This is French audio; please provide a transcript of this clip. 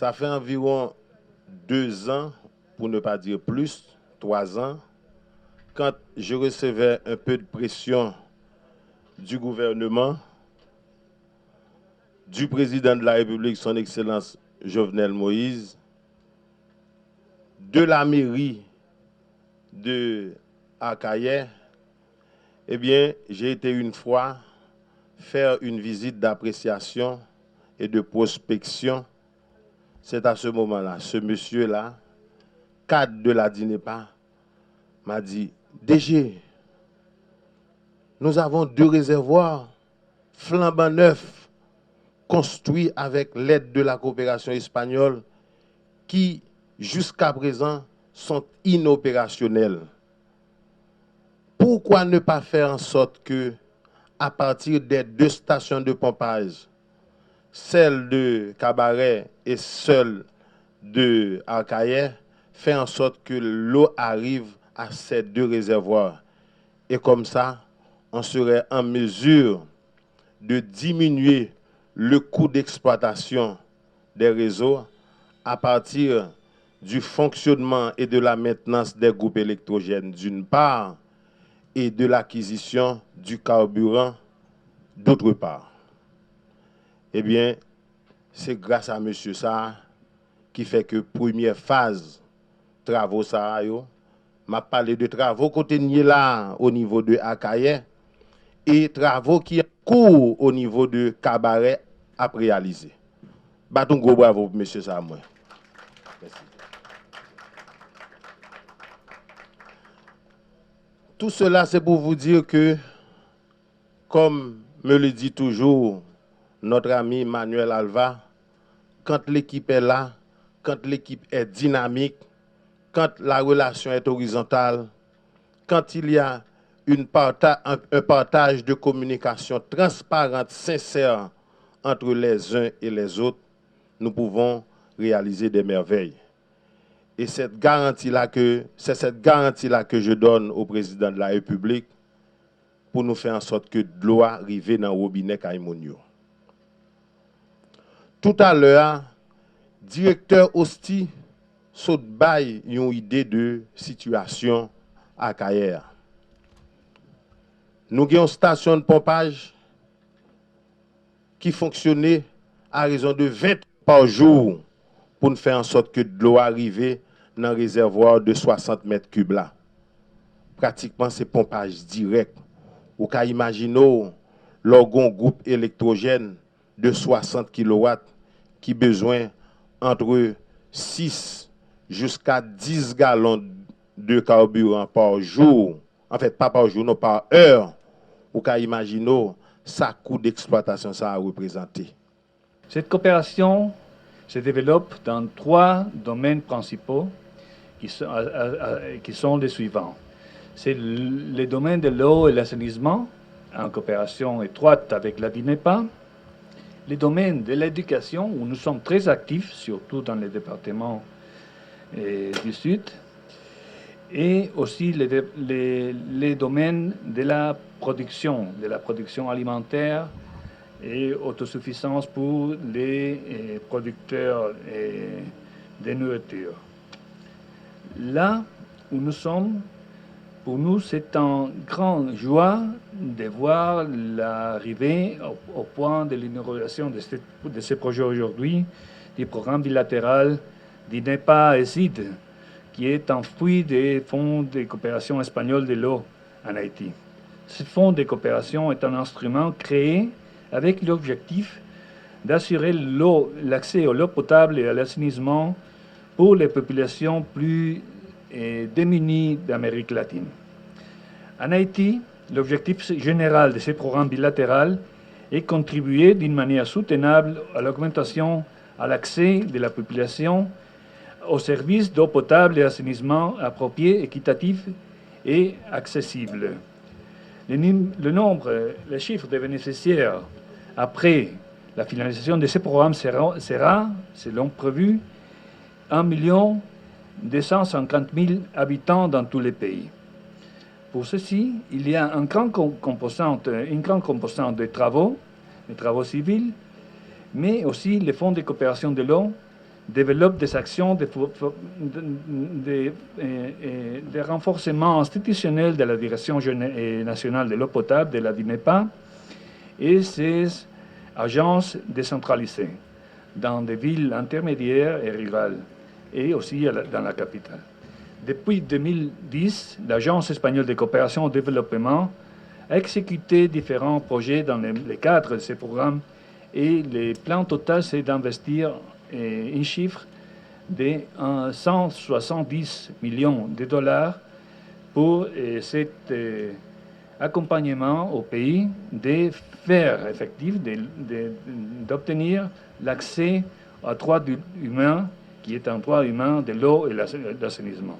Ça fait environ 2 ans, pour ne pas dire plus, 3 ans, quand je recevais un peu de pression du gouvernement, du président de la République, son Excellence Jovenel Moïse, de la mairie de Akaye, eh bien, j'ai été une fois faire une visite d'appréciation et de prospection. C'est à ce moment-là, ce monsieur-là, cadre de la DINEPA, m'a dit, DG, nous avons 2 réservoirs flambant neufs construits avec l'aide de la coopération espagnole qui, jusqu'à présent, sont inopérationnels. Pourquoi ne pas faire en sorte que, à partir des 2 stations de pompage, celle de Cabaret et celle de Akaye, faire en sorte que l'eau arrive à ces 2 réservoirs. Et comme ça, on serait en mesure de diminuer le coût d'exploitation des réseaux à partir du fonctionnement et de la maintenance des groupes électrogènes d'une part et de l'acquisition du carburant d'autre part. Eh bien, c'est grâce à M. Sarr qui fait que première phase travaux Sarr, m'a parlé de travaux côté là au niveau de Akaye et travaux qui en cours au niveau de Cabaret à réaliser. Baton gros bravo pour M. Sarr. Merci. Tout cela, c'est pour vous dire que, comme me le dit toujours notre ami Manuel Alva, quand l'équipe est là, quand l'équipe est dynamique, quand la relation est horizontale, quand il y a un partage de communication transparente, sincère entre les uns et les autres, nous pouvons réaliser des merveilles. Et c'est cette garantie-là que je donne au président de la République pour nous faire en sorte que de l'eau arrive dans le robinet Kaïmonio. Tout à l'heure, directeur Osti saute bail une idée de situation à Kayer. Nous avons une station de pompage qui fonctionnait à raison de 20 par jour pour nous faire en sorte que de l'eau arrive dans le réservoir de 60 mètres cubes là. Pratiquement, c'est pompage direct. Vous pouvez imaginer un groupe électrogène de 60 kW qui a besoin entre 6 jusqu'à 10 gallons de carburant par jour. En fait, pas par jour, non, par heure. Vous pouvez imaginer ça coût d'exploitation ça a représenté. Cette coopération se développe dans 3 domaines principaux qui sont les suivants. C'est le domaine de l'eau et l'assainissement, en coopération étroite avec la DINEPA. Le domaine de l'éducation, où nous sommes très actifs, surtout dans les départements du Sud. Et aussi les domaines de la production alimentaire et autosuffisance pour les producteurs de nourriture. Là où nous sommes, pour nous, c'est une grande joie de voir l'arrivée au point de l'inauguration de ce projet aujourd'hui, du programme bilatéral DINEPA et SID, qui est un fruit des fonds de coopération espagnole de l'eau en Haïti. Ce fonds de coopération est un instrument créé avec l'objectif d'assurer l'accès à l'eau potable et à l'assainissement pour les populations plus démunies d'Amérique latine. En Haïti, l'objectif général de ce programme bilatéral est contribuer d'une manière soutenable à l'augmentation à l'accès de la population aux services d'eau potable et assainissement appropriés, équitatifs et accessibles. Les chiffres des bénéficiaires après la finalisation de ce programme sera, selon prévu, 1 250 000 habitants dans tous les pays. Pour ceci, il y a une grande composante de travaux civils, mais aussi les fonds de coopération de l'eau développe des actions de renforcement institutionnel de la Direction nationale de l'eau potable, de la DIMEPA, et ses agences décentralisées dans des villes intermédiaires et rurales, et aussi dans la capitale. Depuis 2010, l'Agence espagnole de coopération au développement a exécuté différents projets dans le cadre de ces programmes, et le plan total, c'est d'investir un chiffre de 170 millions de dollars pour cet accompagnement au pays de faire effectif, d'obtenir l'accès à droit humain, qui est un droit humain de l'eau et l'assainissement.